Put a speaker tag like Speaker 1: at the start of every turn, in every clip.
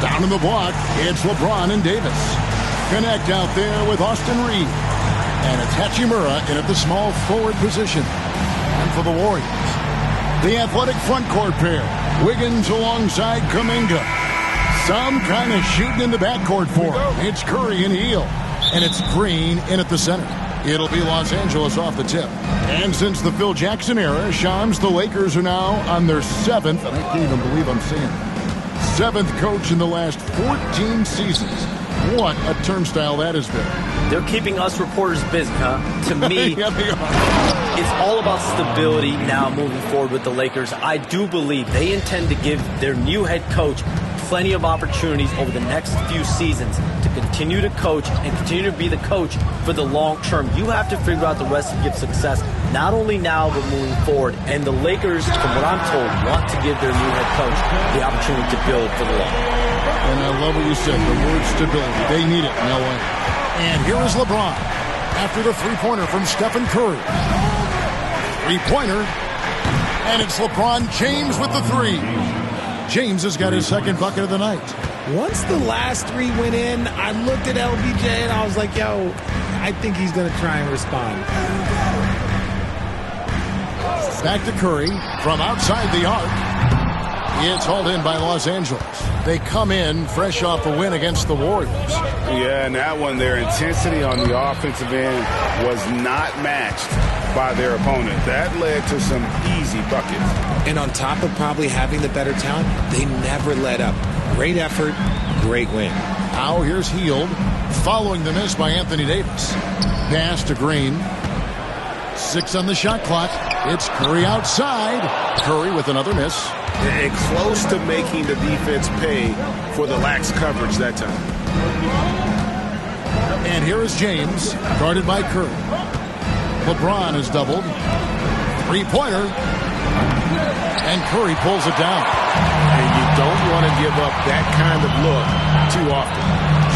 Speaker 1: Down in the block, it's LeBron and Davis. Connect out there with Austin Reed. And it's Hachimura in at the small forward position. And for the Warriors, the athletic front court pair. Wiggins alongside Kuminga. Some kind of shooting in the backcourt for him. It's Curry and Hill. And it's Green in at the center. It'll be Los Angeles off the tip. And since the Phil Jackson era, Shams, the Lakers are now on their 7th, and I can't even believe I'm saying it, 7th coach in the last 14 seasons. What a turnstile that has been.
Speaker 2: They're keeping us reporters busy, huh? To me, it's all about stability now moving forward with the Lakers. I do believe they intend to give their new head coach plenty of opportunities over the next few seasons to continue to coach and continue to be the coach for the long term. You have to figure out the recipe of success, not only now but moving forward. And the Lakers, from what I'm told, want to give their new head coach the opportunity to build for the long term.
Speaker 1: And I love what you said, the word stability. They need it in LA. And here is LeBron after the three-pointer from Stephen Curry. Three-pointer. And it's LeBron James with the three. James has got his second bucket of the night.
Speaker 3: Once the last three went in, I looked at LBJ and I was like, yo, I think he's going to try and respond.
Speaker 1: Back to Curry from outside the arc. It's hauled in by Los Angeles. They come in fresh off a win against the Warriors.
Speaker 4: Yeah, and that one, their intensity on the offensive end was not matched by their opponent. That led to some easy buckets.
Speaker 3: And on top of probably having the better talent, they never let up. Great effort, great win.
Speaker 1: Now here's Hield, following the miss by Anthony Davis. Pass to Green. 6 on the shot clock. It's Curry outside. Curry with another miss.
Speaker 4: And close to making the defense pay for the lax coverage that time.
Speaker 1: And here is James, guarded by Curry. LeBron is doubled. Three-pointer. And Curry pulls it down.
Speaker 4: And you don't want to give up that kind of look too often.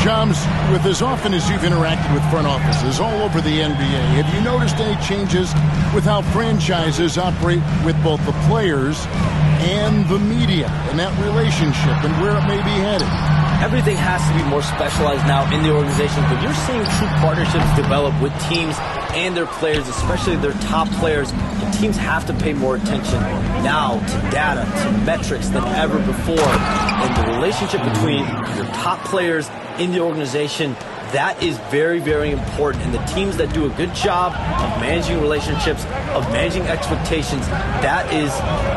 Speaker 1: Shams, with as often as you've interacted with front offices all over the NBA, have you noticed any changes with how franchises operate with both the players and the media and that relationship and where it may be headed?
Speaker 2: Everything has to be more specialized now in the organization, but you're seeing true partnerships develop with teams and their players, especially their top players. And teams have to pay more attention now to data, to metrics than ever before. And the relationship between your top players in the organization, that is very, very important. And the teams that do a good job of managing relationships, of managing expectations, that is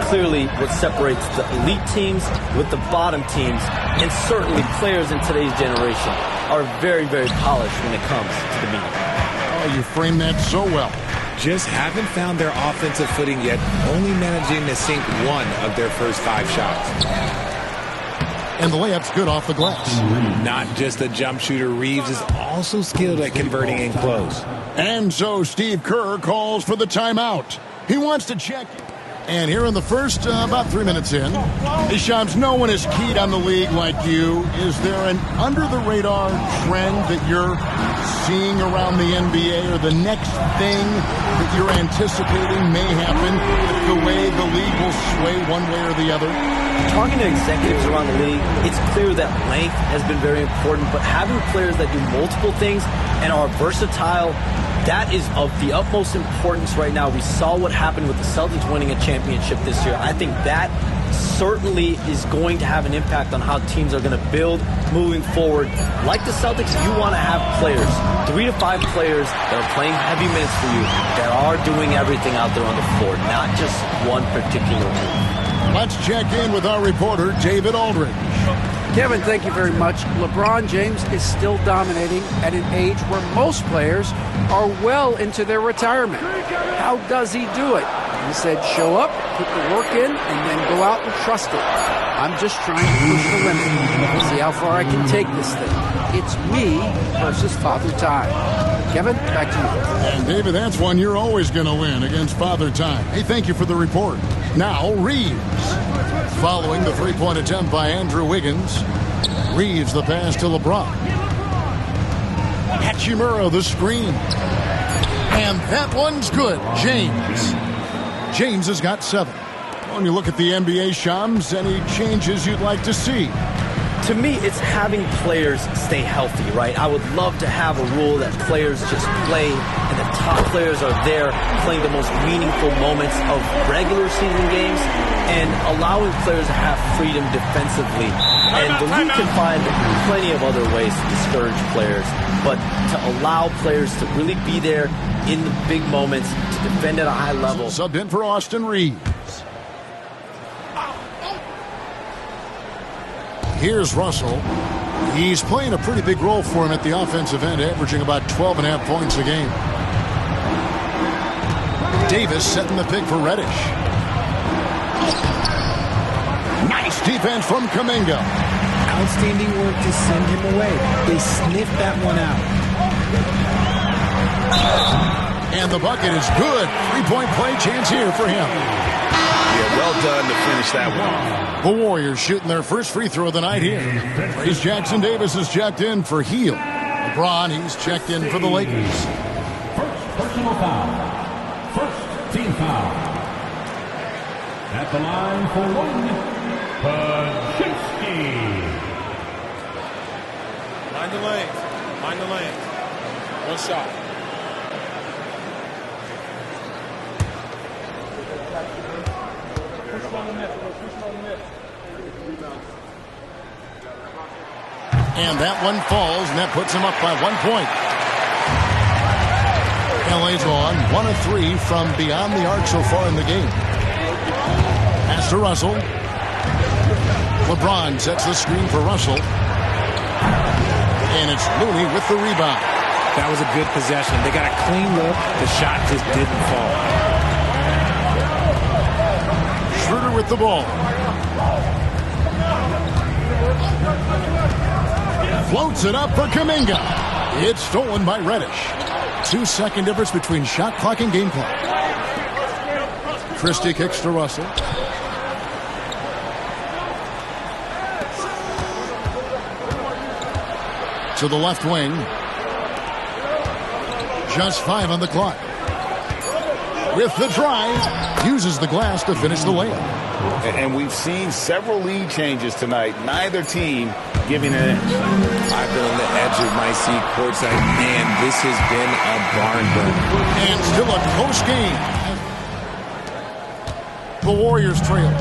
Speaker 2: clearly what separates the elite teams with the bottom teams. And certainly players in today's generation are very, very polished when it comes to the media.
Speaker 1: Oh, you framed that so well.
Speaker 3: Just haven't found their offensive footing yet, only managing to sink one of their first 5 shots.
Speaker 1: And the layup's good off the glass.
Speaker 3: Not just a jump shooter, Reeves is also skilled at converting in close.
Speaker 1: And so Steve Kerr calls for the timeout. He wants to check. And here in the first, about 3 minutes in, Shams, no one is keyed on the league like you. Is there an under-the-radar trend that you're seeing around the NBA, or the next thing that you're anticipating may happen, the way the league will sway one way or the other?
Speaker 2: Talking to executives around the league, it's clear that length has been very important, but having players that do multiple things and are versatile, that is of the utmost importance right now. We saw what happened with the Celtics winning a championship this year. I think that certainly is going to have an impact on how teams are going to build moving forward. Like the Celtics, you want to have players, 3 to 5 players that are playing heavy minutes for you, that are doing everything out there on the floor, not just one particular move.
Speaker 1: Let's check in with our reporter, David Aldridge.
Speaker 5: Kevin, thank you very much. LeBron James is still dominating at an age where most players are well into their retirement. How does he do it? He said, show up, put the work in, and then go out and trust it. I'm just trying to push the limit, see how far I can take this thing. It's me versus Father Time. Kevin, back to you.
Speaker 1: And David, that's one you're always going to win, against Father Time. Hey, thank you for the report. Now, Reeves. Following the three-point attempt by Andrew Wiggins. Reeves the pass to LeBron. Hachimura the screen. And that one's good. James has got 7. When you look at the NBA, Shams, any changes you'd like to see?
Speaker 2: To me, it's having players stay healthy, right? I would love to have a rule that players just play and the top players are there playing the most meaningful moments of regular season games and allowing players to have freedom defensively. And the league can find plenty of other ways to discourage players, but to allow players to really be there in the big moments, to defend at a high level.
Speaker 1: Subbed in for Austin Reeves. Here's Russell. He's playing a pretty big role for him at the offensive end, averaging about 12.5 points a game. Davis setting the pick for Reddish. Nice defense from Kuminga.
Speaker 3: Outstanding work to send him away. They sniffed that one out.
Speaker 1: And the bucket is good. Three-point play chance here for him.
Speaker 4: Yeah, well done to finish that one off.
Speaker 1: The Warriors shooting their first free throw of the night here. Trace Jackson Davis is checked in for Heel. LeBron, he's checked in for the Lakers.
Speaker 6: First personal foul. First team foul. At the line for one, Pajinski.
Speaker 7: Mind the lanes. Mind the lanes. One shot.
Speaker 1: And that one falls, and that puts him up by 1 point. LA's on 1 of 3 from beyond the arc so far in the game. Pass to Russell. LeBron sets the screen for Russell. And it's Looney with the rebound.
Speaker 3: That was a good possession. They got a clean look. The shot just didn't fall.
Speaker 1: Schroeder with the ball. Floats it up for Kuminga. It's stolen by Reddish. 2-second difference between shot clock and game clock. Christie kicks to Russell. To the left wing. Just 5 on the clock. With the drive, uses the glass to finish the layup.
Speaker 4: And we've seen several lead changes tonight. Neither team giving an edge.
Speaker 8: I've been on the edge of my seat courtside. Man, this has been a barn burner.
Speaker 1: And still a close game. The Warriors trail.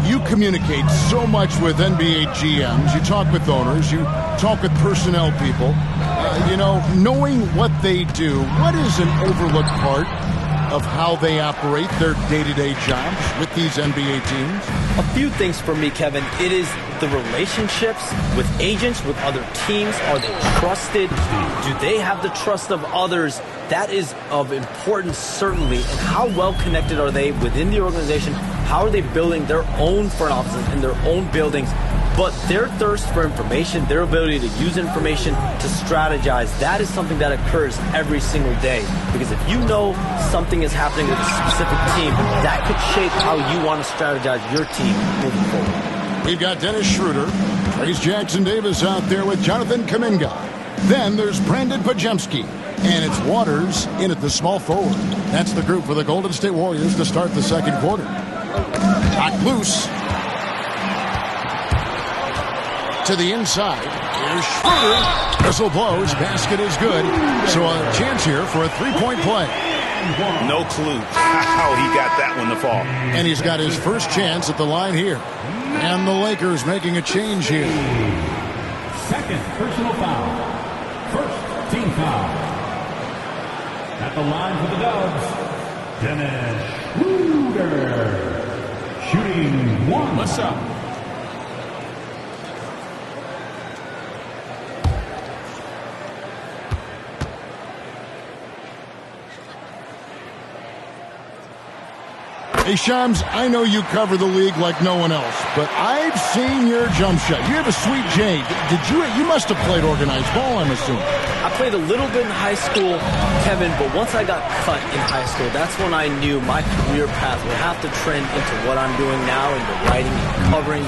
Speaker 1: You communicate so much with NBA GMs. You talk with owners. You talk with personnel people. Knowing what they do, what is an overlooked part of how they operate their day-to-day jobs with these NBA teams?
Speaker 2: A few things for me, Kevin. It is the relationships with agents, with other teams. Are they trusted? Do they have the trust of others? That is of importance, certainly. And how well connected are they within the organization? How are they building their own front offices in their own buildings? But their thirst for information, their ability to use information to strategize, that is something that occurs every single day. Because if you know something is happening with a specific team, that could shape how you want to strategize your team moving forward.
Speaker 1: We've got Dennis Schroeder, Trace Jackson Davis out there with Jonathan Kuminga. Then there's Brandon Pajemski, and it's Waters in at the small forward. That's the group for the Golden State Warriors to start the second quarter. Knocked loose. To the inside. Here's Schroeder. Whistle blows. Basket is good. So a chance here for a three-point play.
Speaker 4: No clue how he got that one to fall.
Speaker 1: And he's got his first chance at the line here. And the Lakers making a change here.
Speaker 6: Second personal foul. First team foul. At the line for the Dubs, Dennis Schroeder. Shooting one.
Speaker 7: What's up?
Speaker 1: Hey, Shams, I know you cover the league like no one else, but I've seen your jump shot. You have a sweet J. You must have played organized ball, I'm assuming.
Speaker 2: I played a little bit in high school, Kevin, but once I got cut in high school, that's when I knew my career path would have to trend into what I'm doing now in the writing and covering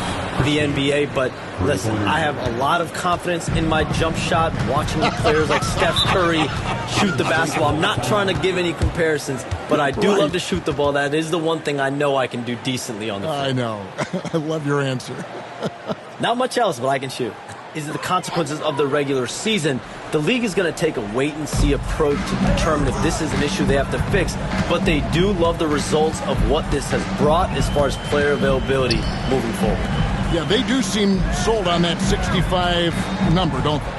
Speaker 2: the NBA. But listen, I have a lot of confidence in my jump shot, watching players like Steph Curry shoot the basketball. I'm not trying to give any comparisons, but I do love to shoot the ball. That is the one thing I know I can do decently on the field.
Speaker 1: I know. I love your answer.
Speaker 2: Not much else, but I can shoot. is the consequences of the regular season. The league is going to take a wait-and-see approach to determine if this is an issue they have to fix, but they do love the results of what this has brought as far as player availability moving forward.
Speaker 1: Yeah, they do seem sold on that 65 number, don't they?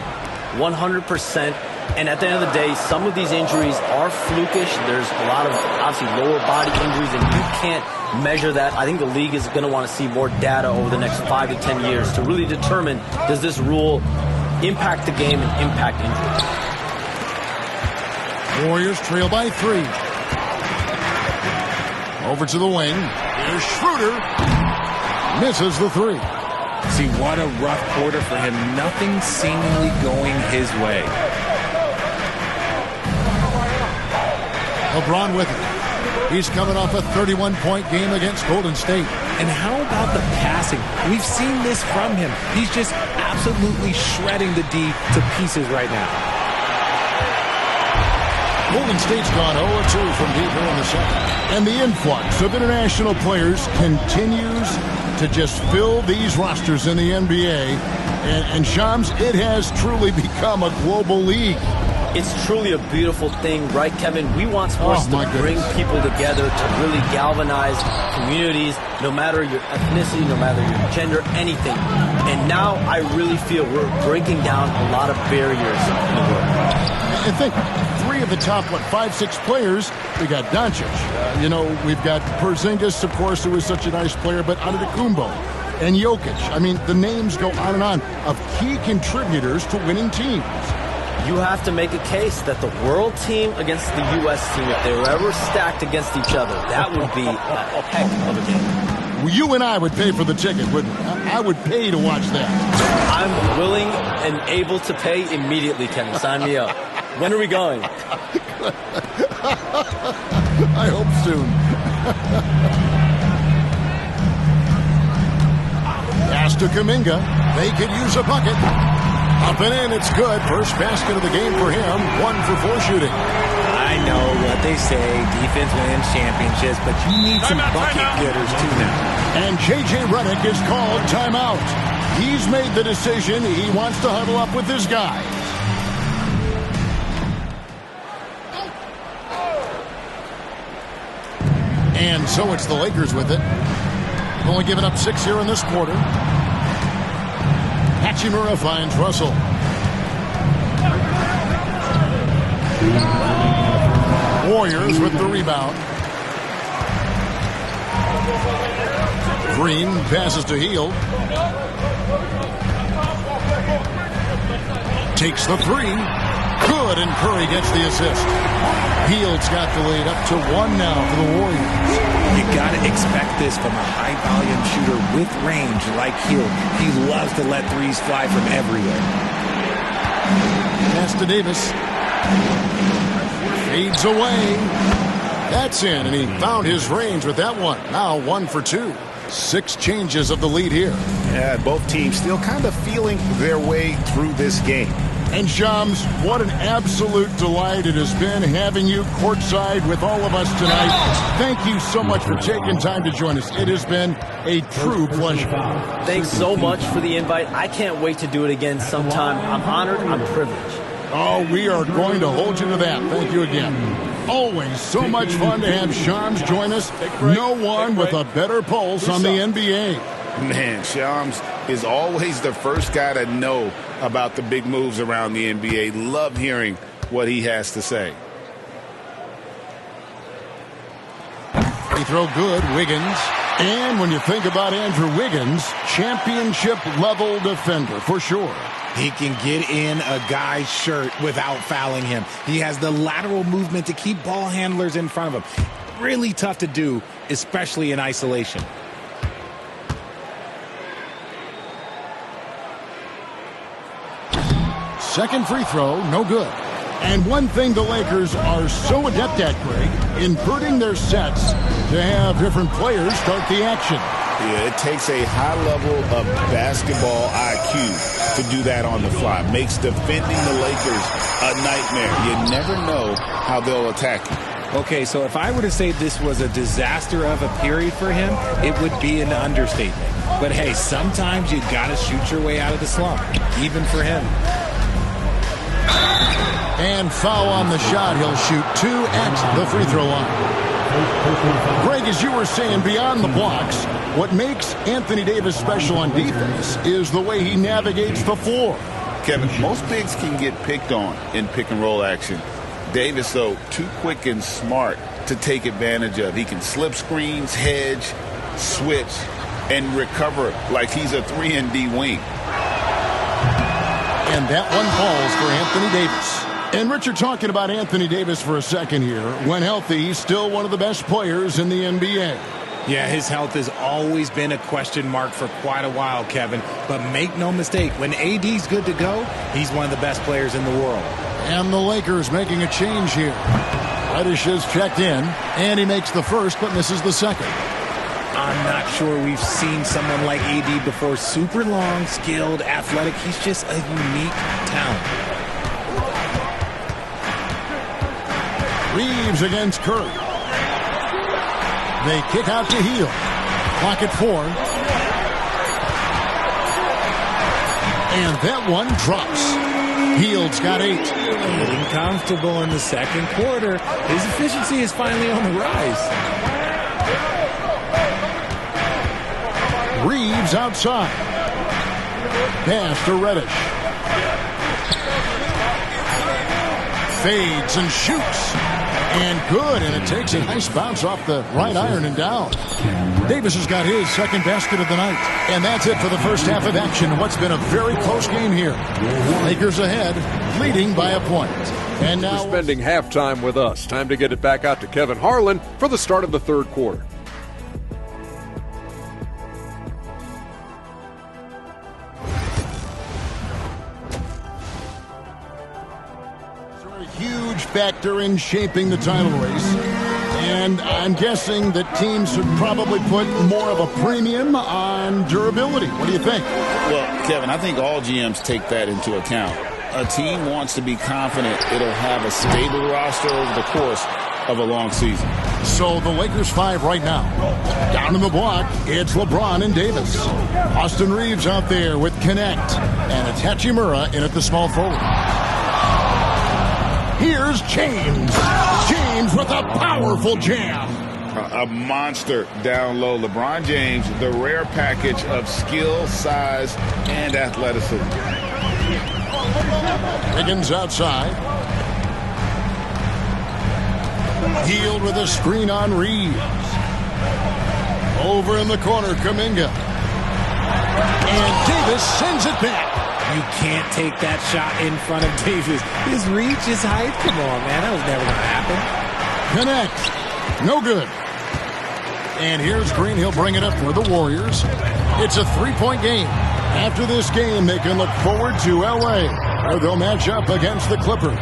Speaker 2: 100%. And at the end of the day, some of these injuries are flukish. There's a lot of, obviously, lower body injuries, and you can't measure that. I think the league is going to want to see more data over the next 5 to 10 years to really determine, does this rule impact the game and impact injuries.
Speaker 1: Warriors trail by 3. Over to the wing. Here's Schroeder. Misses the 3.
Speaker 8: See, what a rough quarter for him. Nothing seemingly going his way.
Speaker 1: LeBron with it. He's coming off a 31-point game against Golden State.
Speaker 9: And how about the passing? We've seen this from him. He's just absolutely shredding the D to pieces right now.
Speaker 1: Golden State's gone 0-2 from deep here in the second. And the influx of international players continues to just fill these rosters in the NBA. And Shams, it has truly become a global league.
Speaker 2: It's truly a beautiful thing, right, Kevin? We want sports to bring people together, to really galvanize communities, no matter your ethnicity, no matter your gender, anything. And now I really feel we're breaking down a lot of barriers in the world.
Speaker 1: I think 3 of the top, 5, 6 players, we got Doncic. We've got Porzingis, of course, who is such a nice player, but Antetokounmpo and Jokic. I mean, the names go on and on of key contributors to winning teams.
Speaker 2: You have to make a case that the world team against the U.S. team, if they were ever stacked against each other, that would be a heck of a game.
Speaker 1: Well, you and I would pay for the ticket, wouldn't we? I would pay to watch that.
Speaker 2: I'm willing and able to pay immediately, Kevin. Sign me up. When are we going?
Speaker 1: I hope soon. Pass to Kuminga. They could use a bucket. Up and in, it's good. First basket of the game for him. 1 for 4 shooting.
Speaker 9: I know what they say, defense wins championships, but you need some bucket getters too now.
Speaker 1: And J.J. Redick is called timeout. He's made the decision. He wants to huddle up with his guys. And so it's the Lakers with it. Only given up 6 here in this quarter. Hachimura finds Russell. Warriors with the rebound. Green passes to Hield. Takes the 3. Good, and Curry gets the assist. Hield's got the lead up to 1 now for the Warriors.
Speaker 9: You got to expect this from a high-volume shooter with range like Hield. He loves to let threes fly from everywhere.
Speaker 1: Pass to Davis. Fades away. That's in, and he found his range with that one. Now 1 for 2. 6 changes of the lead here.
Speaker 4: Yeah, both teams still kind of feeling their way through this game.
Speaker 1: And Shams, what an absolute delight it has been having you courtside with all of us tonight. Thank you so much for taking time to join us. It has been a true pleasure.
Speaker 2: Thanks so much for the invite. I can't wait to do it again sometime. I'm honored. I'm privileged.
Speaker 1: Oh, we are going to hold you to that. Thank you again. Always so much fun to have Shams join us. No one with a better pulse on the NBA.
Speaker 4: Man, Shams is always the first guy to know about the big moves around the NBA. Love hearing what he has to say.
Speaker 1: Free throw good, Wiggins. And when you think about Andrew Wiggins, championship-level defender for sure.
Speaker 9: He can get in a guy's shirt without fouling him. He has the lateral movement to keep ball handlers in front of him. Really tough to do, especially in isolation.
Speaker 1: Second free throw, no good. And one thing the Lakers are so adept at, Greg, inverting their sets to have different players start the action.
Speaker 4: Yeah, it takes a high level of basketball IQ to do that on the fly. Makes defending the Lakers a nightmare. You never know how they'll attack you.
Speaker 9: Okay, so if I were to say this was a disaster of a period for him, it would be an understatement. But hey, sometimes you got to shoot your way out of the slump, even for him.
Speaker 1: And foul on the shot. He'll shoot 2 at the free throw line. Greg, as you were saying, beyond the blocks, what makes Anthony Davis special on defense is the way he navigates the floor.
Speaker 4: Kevin, most bigs can get picked on in pick-and-roll action. Davis, though, too quick and smart to take advantage of. He can slip screens, hedge, switch, and recover like he's a 3-and-D wing.
Speaker 1: And that one falls for Anthony Davis. And Richard, talking about Anthony Davis for a second here. When healthy, he's still one of the best players in the NBA.
Speaker 9: Yeah, his health has always been a question mark for quite a while, Kevin. But make no mistake, when AD's good to go, he's one of the best players in the world.
Speaker 1: And the Lakers making a change here. Reddish has checked in, and he makes the first but misses the second.
Speaker 9: I'm not sure we've seen someone like AD before. Super long, skilled, athletic. He's just a unique talent.
Speaker 1: Reeves against Curry. They kick out to Hield. Clock at 4. And that one drops. Hield's got 8.
Speaker 9: Getting comfortable in the second quarter. His efficiency is finally on the rise.
Speaker 1: Reeves outside. Pass to Reddish. Fades and shoots. And good, and it takes a nice bounce off the right iron and down. Davis has got his second basket of the night. And that's it for the first half of action. What's been a very close game here. Lakers ahead, leading by a point. And now
Speaker 10: for spending halftime with us. Time to get it back out to Kevin Harlan for the start of the third quarter.
Speaker 1: Factor in shaping the title race, and I'm guessing that teams should probably put more of a premium on durability. What do you think?
Speaker 4: Well, Kevin, I think all GMs take that into account. A team wants to be confident it'll have a stable roster over the course of a long season.
Speaker 1: So the Lakers 5 right now. Down in the block, it's LeBron and Davis. Austin Reeves out there with Connect, and it's Hachimura in at the small forward. Here's James. James with a powerful jam.
Speaker 4: A monster down low. LeBron James, the rare package of skill, size, and athleticism.
Speaker 1: Higgins outside. Hield with a screen on Reeves. Over in the corner, Kuminga. And Davis sends it back.
Speaker 9: You can't take that shot in front of Davis. His reach, his height. Come on, man. That was never going to happen.
Speaker 1: Connect. No good. And here's Green. He'll bring it up for the Warriors. It's a 3-point game. After this game, they can look forward to L.A., where they'll match up against the Clippers.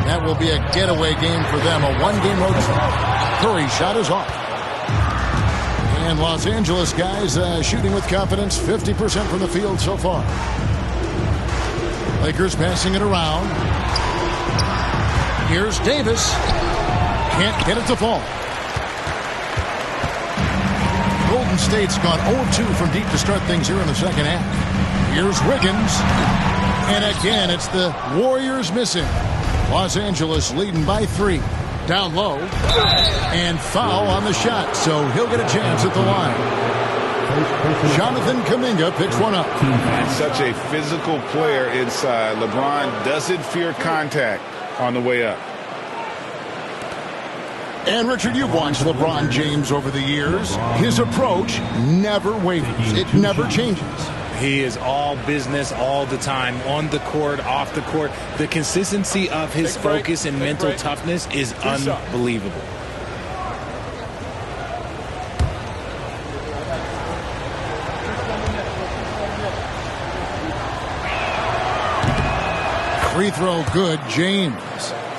Speaker 1: That will be a getaway game for them, a one-game road trip. Curry shot is off. And Los Angeles guys shooting with confidence, 50% from the field so far. Lakers passing it around. Here's Davis. Can't get it to fall. Golden State's gone 0-2 from deep to start things here in the second half. Here's Wiggins. And again, it's the Warriors missing. Los Angeles leading by 3. Down low. And foul on the shot, so he'll get a chance at the line. Jonathan Kuminga picks one up.
Speaker 4: Such a physical player inside. LeBron doesn't fear contact on the way up.
Speaker 1: And Richard, you've watched LeBron James over the years. His approach never wavers. It never changes.
Speaker 9: He is all business all the time, on the court, off the court. The consistency of his focus and mental toughness is unbelievable.
Speaker 1: Free throw good, James.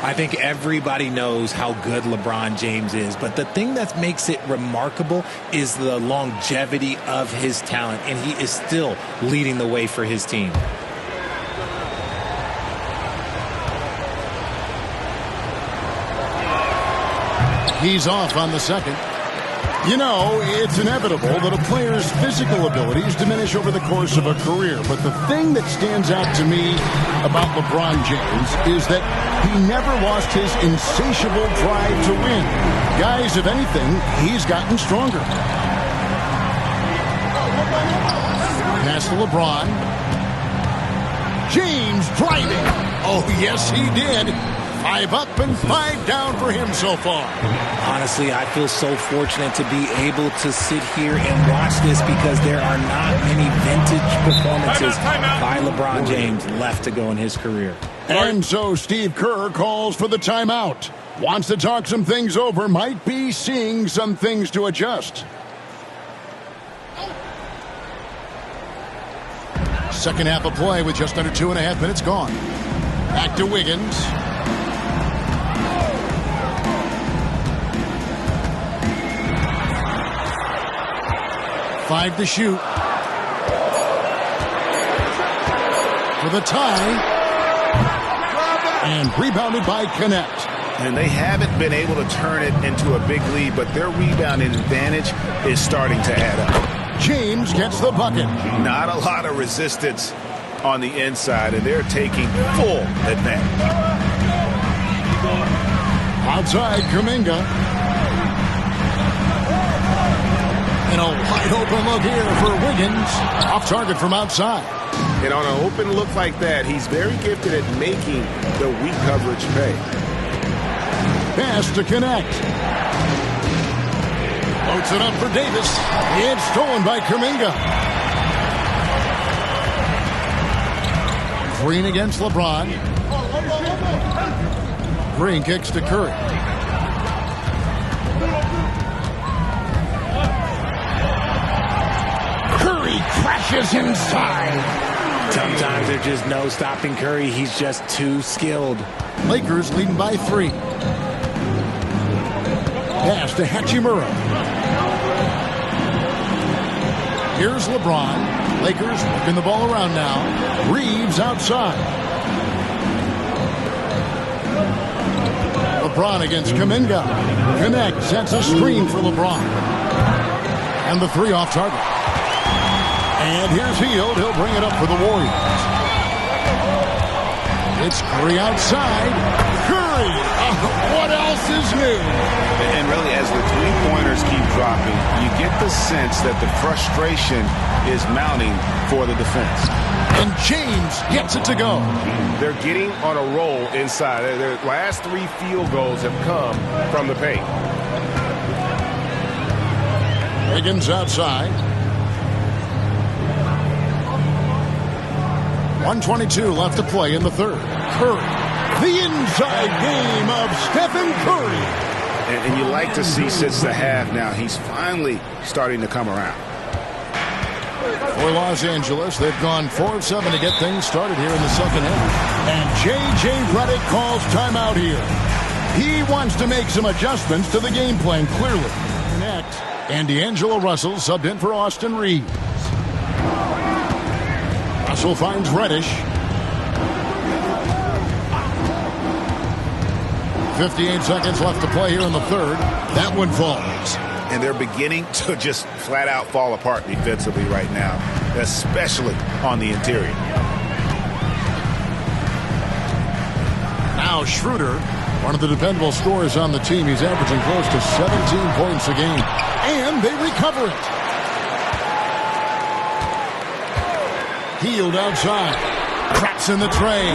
Speaker 9: I think everybody knows how good LeBron James is, but the thing that makes it remarkable is the longevity of his talent, and he is still leading the way for his team.
Speaker 1: He's off on the second. You know, it's inevitable that a player's physical abilities diminish over the course of a career. But the thing that stands out to me about LeBron James is that he never lost his insatiable drive to win. Guys, if anything, he's gotten stronger. Pass to LeBron. James driving. Oh, yes, he did. 5 up and 5 down for him so far.
Speaker 9: Honestly, I feel so fortunate to be able to sit here and watch this because there are not many vintage performances by LeBron James left to go in his career.
Speaker 1: And so Steve Kerr calls for the timeout. Wants to talk some things over, might be seeing some things to adjust. Second half of play with just under 2.5 minutes gone. Back to Wiggins. Five to shoot. For the tie. And rebounded by Connect.
Speaker 4: And they haven't been able to turn it into a big lead, but their rebounding advantage is starting to add up.
Speaker 1: James gets the bucket.
Speaker 4: Not a lot of resistance on the inside, and they're taking full advantage.
Speaker 1: Outside, Kuminga. And a wide open look here for Wiggins. Off target from outside.
Speaker 4: And on an open look like that, he's very gifted at making the weak coverage pay.
Speaker 1: Pass to Connect. Floats it up for Davis. It's stolen by Kuminga. Green against LeBron. Green kicks to Curry. Curry crashes inside.
Speaker 9: Sometimes there's just no stopping Curry. He's just too skilled.
Speaker 1: Lakers leading by 3. Pass to Hachimura. Here's LeBron. Lakers working the ball around now. Reeves outside. LeBron against Kuminga. Connect sets a screen for LeBron. And the 3 off target. And here's Hield. He'll bring it up for the Warriors. It's Curry outside. Curry! What else is new?
Speaker 4: And really, as the three-pointers keep dropping, you get the sense that the frustration is mounting for the defense.
Speaker 1: And James gets it to go.
Speaker 11: They're getting on a roll inside. Their last 3 field goals have come from the paint.
Speaker 1: Wiggins outside. 1:22 left to play in the third. Curry. The inside game of Stephen Curry.
Speaker 4: And you like to see since the half now, he's finally starting to come around.
Speaker 1: For Los Angeles, they've gone 4 of 7 to get things started here in the second half. And J.J. Redick calls timeout here. He wants to make some adjustments to the game plan, clearly. Next, and D'Angelo Russell subbed in for Austin Reeves. Russell finds Reddish. 58 seconds left to play here in the third. That one falls.
Speaker 4: And they're beginning to just flat out fall apart defensively right now, especially on the interior.
Speaker 1: Now Schroeder, one of the dependable scorers on the team. He's averaging close to 17 points a game. And they recover it. Hield outside. Traps in the tray.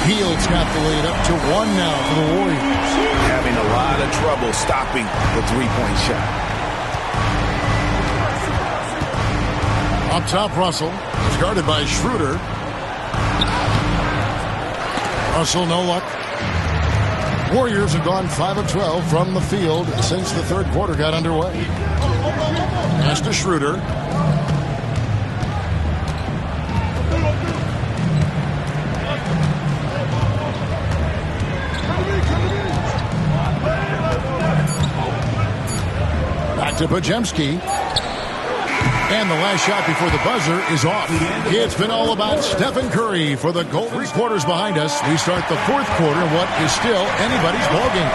Speaker 1: Hield's got the lead up to 1 now for the Warriors.
Speaker 4: Having a lot of trouble stopping the three-point shot.
Speaker 1: Up top, Russell. It's guarded by Schroeder. Russell, no luck. Warriors have gone 5 of 12 from the field since the third quarter got underway. Pass to Schroeder. Back to Podziemski. And the last shot before the buzzer is off. It's been all about Stephen Curry for the Golden. 3 quarters behind us. We start the 4th quarter in what is still anybody's ballgame.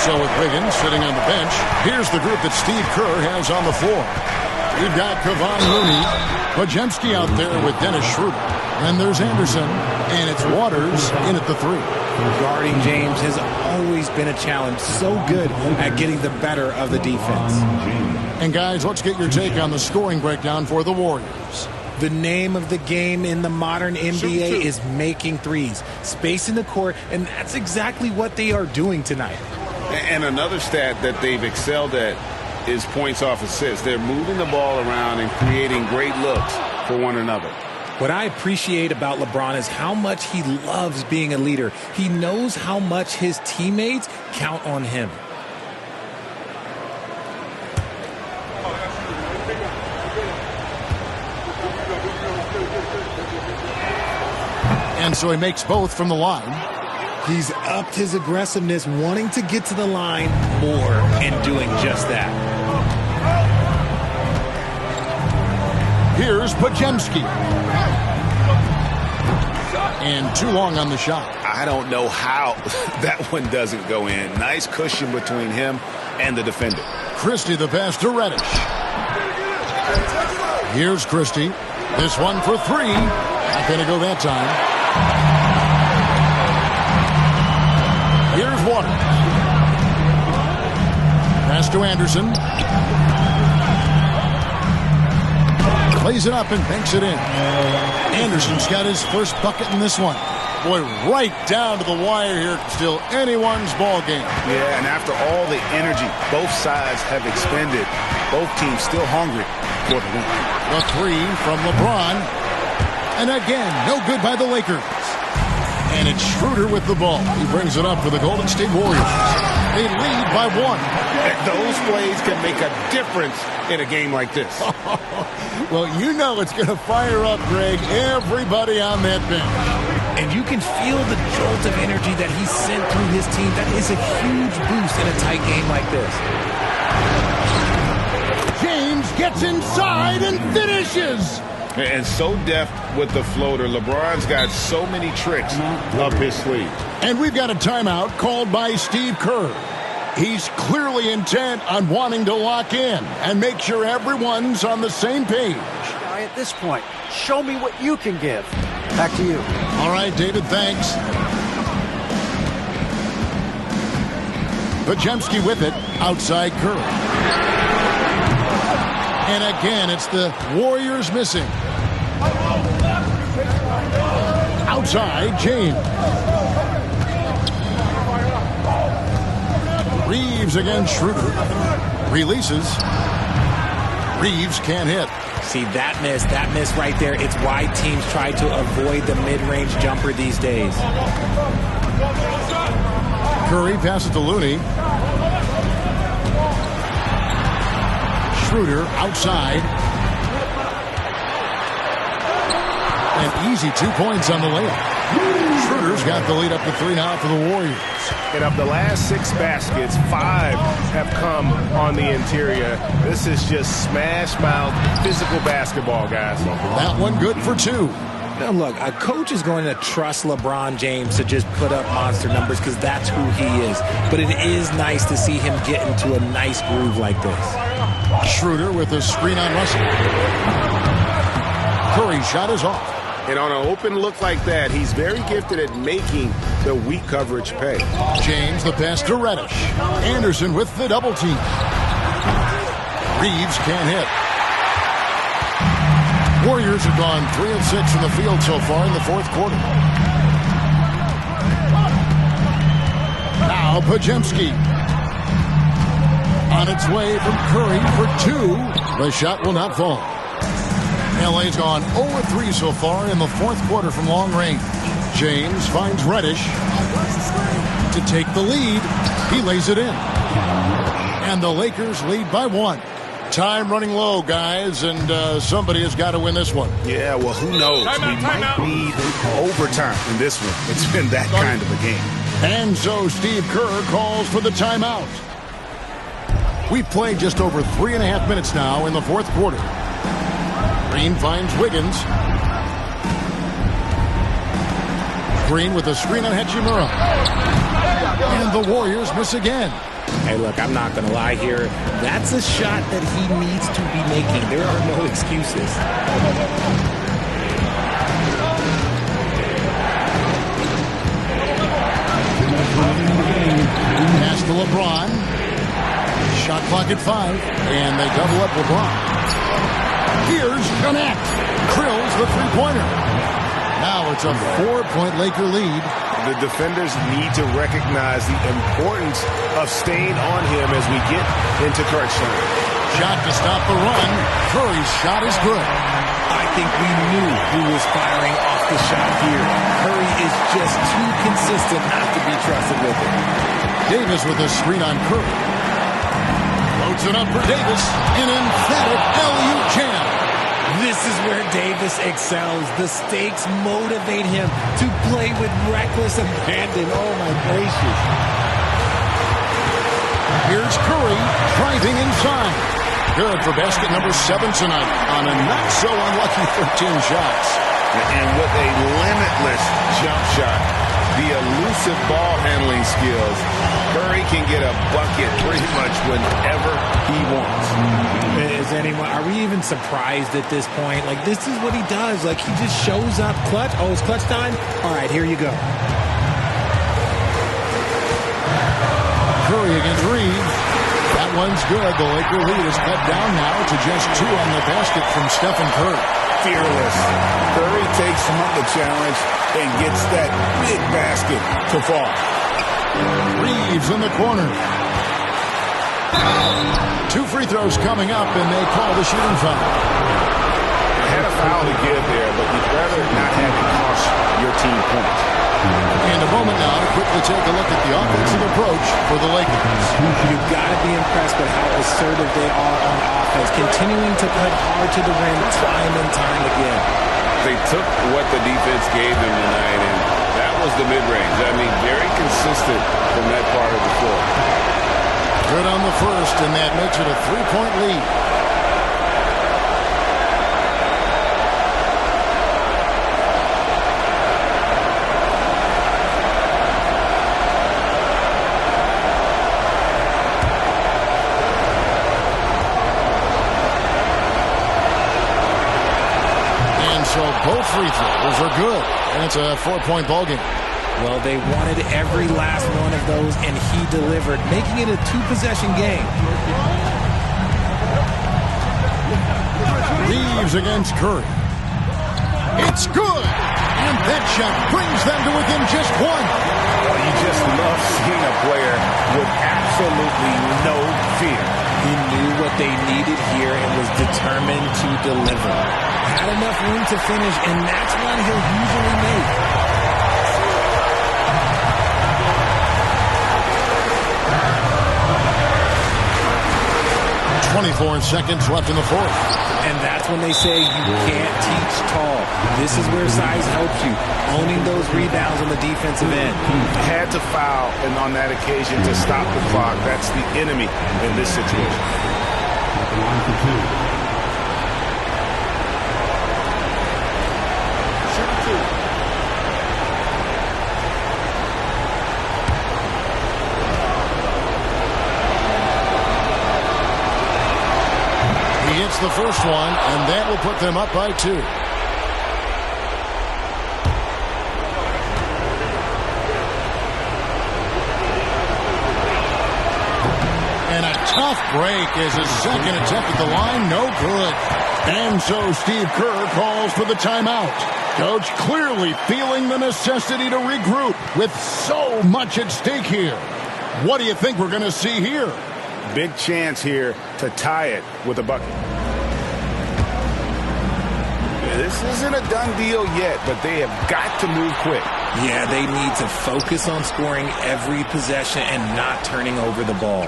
Speaker 1: So with Wiggins sitting on the bench, here's the group that Steve Kerr has on the floor. We've got Kevon Looney, Pajemski out there with Dennis Schroeder. And there's Anderson, and it's Waters in at the 3.
Speaker 9: Guarding James has always been a challenge. So good at getting the better of the defense.
Speaker 1: And guys, let's get your take on the scoring breakdown for the Warriors.
Speaker 9: The name of the game in the modern NBA is making threes. Space in the court, and that's exactly what they are doing tonight.
Speaker 4: And another stat that they've excelled at is points off assists. They're moving the ball around and creating great looks for one another.
Speaker 9: What I appreciate about LeBron is how much he loves being a leader. He knows how much his teammates count on him.
Speaker 1: And so he makes both from the line.
Speaker 9: He's upped his aggressiveness, wanting to get to the line more and doing just that.
Speaker 1: Here's Pajemski. And too long on the shot.
Speaker 4: I don't know how that one doesn't go in. Nice cushion between him and the defender.
Speaker 1: Christie the pass to Reddish. Here's Christie. This one for 3. Not going to go that time. Here's Waters. Pass to Anderson. Plays it up and banks it in. Anderson's got his first bucket in this one. Boy, right down to the wire here. Still anyone's ball game.
Speaker 4: Yeah, and after all the energy both sides have expended, both teams still hungry for the win.
Speaker 1: The 3 from LeBron. And again, no good by the Lakers. And it's Schroeder with the ball. He brings it up for the Golden State Warriors. They lead by 1.
Speaker 4: Those plays can make a difference in a game like this.
Speaker 1: Well, you know it's going to fire up, Greg, everybody on that bench.
Speaker 9: And you can feel the jolt of energy that he sent through his team. That is a huge boost in a tight game like this.
Speaker 1: James gets inside and finishes.
Speaker 4: And so deft with the floater. LeBron's got so many tricks up his sleeve.
Speaker 1: And we've got a timeout called by Steve Kerr. He's clearly intent on wanting to lock in and make sure everyone's on the same page.
Speaker 5: At this point, show me what you can give. Back to you.
Speaker 1: All right, David, thanks. Pajemski with it, outside Curry. And again, it's the Warriors missing. Outside, James. Reeves against Schroeder. Releases. Reeves can't hit.
Speaker 9: See, that miss right there, it's why teams try to avoid the mid-range jumper these days.
Speaker 1: Curry passes to Looney. Schroeder outside. An easy 2 points on the layup. Schroeder's got the lead up to 3 now for the Warriors.
Speaker 11: And of the last 6 baskets, 5 have come on the interior. This is just smash mouth physical basketball, guys.
Speaker 1: That one good for 2.
Speaker 9: Now look, a coach is going to trust LeBron James to just put up monster numbers because that's who he is. But it is nice to see him get into a nice groove like this.
Speaker 1: Schroeder with a screen on Russell. Curry's shot is off.
Speaker 11: And on an open look like that, he's very gifted at making the weak coverage pay.
Speaker 1: James the pass to Reddish. Anderson with the double team. Reeves can't hit. Warriors have gone 3 of 6 from the field so far in the 4th quarter. Now Pajemski. On its way from Curry for 2. The shot will not fall. LA's gone 0-3 so far in the 4th quarter from long range. James finds Reddish to take the lead. He lays it in. And the Lakers lead by 1. Time running low, guys, and somebody has got to win this one.
Speaker 4: Yeah, well, who knows? We might need overtime in this one. It's been that kind of a game.
Speaker 1: And so Steve Kerr calls for the timeout. We've played just over 3.5 minutes now in the 4th quarter. Green finds Wiggins. Green with a screen on Hachimura. And the Warriors miss again.
Speaker 9: Hey, look, I'm not going to lie here. That's a shot that he needs to be making. There are no excuses.
Speaker 1: Pass to LeBron. Shot clock at 5. And they double up LeBron. Here's connect. Krills the three-pointer. Now it's a 4-point Laker lead.
Speaker 11: The defenders need to recognize the importance of staying on him as we get into crunch time.
Speaker 1: Shot to stop the run. Curry's shot is good.
Speaker 9: I think we knew who was firing off the shot here. Curry is just too consistent not to be trusted with it.
Speaker 1: Davis with a screen on Curry. Loads it up for Davis. An emphatic LU jam.
Speaker 9: This is where Davis excels. The stakes motivate him to play with reckless abandon. Oh, my gracious.
Speaker 1: Here's Curry driving inside. Good for basket number 7 tonight on a not-so-unlucky 13 shots.
Speaker 4: And with a limitless jump shot, the elusive ball handling skills, Curry can get a bucket pretty much whenever he wants.
Speaker 9: Are we even surprised at this point? Like, this is what he does. Like, he just shows up clutch. Oh, it's clutch time? All right, here you go.
Speaker 1: Curry against Reed. That one's good. The Laker lead is cut down now to just 2 on the basket from Stephen Curry.
Speaker 4: Fearless. Curry takes him up the challenge and gets that big basket to fall.
Speaker 1: Reeves in the corner. 2 free throws coming up, and they call the shooting foul.
Speaker 11: Had a foul to give there, but you'd rather not have it cost your team points.
Speaker 1: And a moment now to quickly take a look at the offensive approach for the Lakers.
Speaker 9: You've got to be impressed with how assertive they are on offense, continuing to cut hard to the rim time and time again.
Speaker 8: They took what the defense gave them tonight, and that was the mid-range. I mean, very consistent from that part of the floor.
Speaker 1: Good on the first, and that makes it a 3-point lead. And so both free throws are good, and it's a 4-point ballgame.
Speaker 9: Well, they wanted every last one of those, and he delivered, making it a 2-possession game.
Speaker 1: Reeves against Curry. It's good! And that shot brings them to within just 1.
Speaker 11: Well, you just love seeing a player with absolutely no fear.
Speaker 9: He knew what they needed here and was determined to deliver. Had enough room to finish, and that's one he'll usually make.
Speaker 1: 24 seconds left in the fourth.
Speaker 9: And that's when they say you can't teach tall. This is where size helps you, owning those rebounds on the defensive end.
Speaker 11: Had to foul, and on that occasion to stop the clock. That's the enemy in this situation.
Speaker 6: Line for 2.
Speaker 1: The first one, and that will put them up by 2. And a tough break as his second attempt at the line, no good. And so Steve Kerr calls for the timeout. Coach clearly feeling the necessity to regroup with so much at stake here. What do you think we're going to see here?
Speaker 11: Big chance here to tie it with a bucket. This isn't a done deal yet, but they have got to move quick.
Speaker 9: Yeah, they need to focus on scoring every possession and not turning over the ball.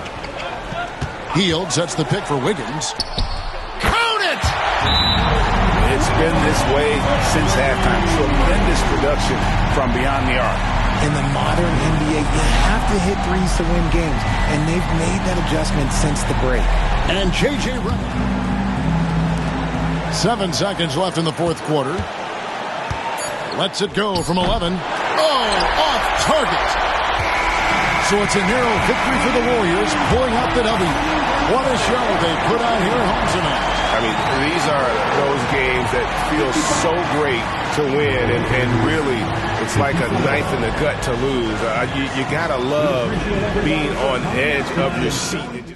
Speaker 1: Hield sets the pick for Wiggins. Count it!
Speaker 11: It's been this way since halftime. Tremendous production from beyond the arc.
Speaker 9: In the modern NBA, you have to hit threes to win games, and they've made that adjustment since the break.
Speaker 1: And J.J. Redick. 7 seconds left in the fourth quarter. Lets it go from 11. Oh, off target. So it's a narrow victory for the Warriors, pulling out the W. What a show they put on here at home tonight.
Speaker 11: I mean, these are those games that feel so great to win, and really, it's like a knife in the gut to lose. You gotta love being on edge of your seat.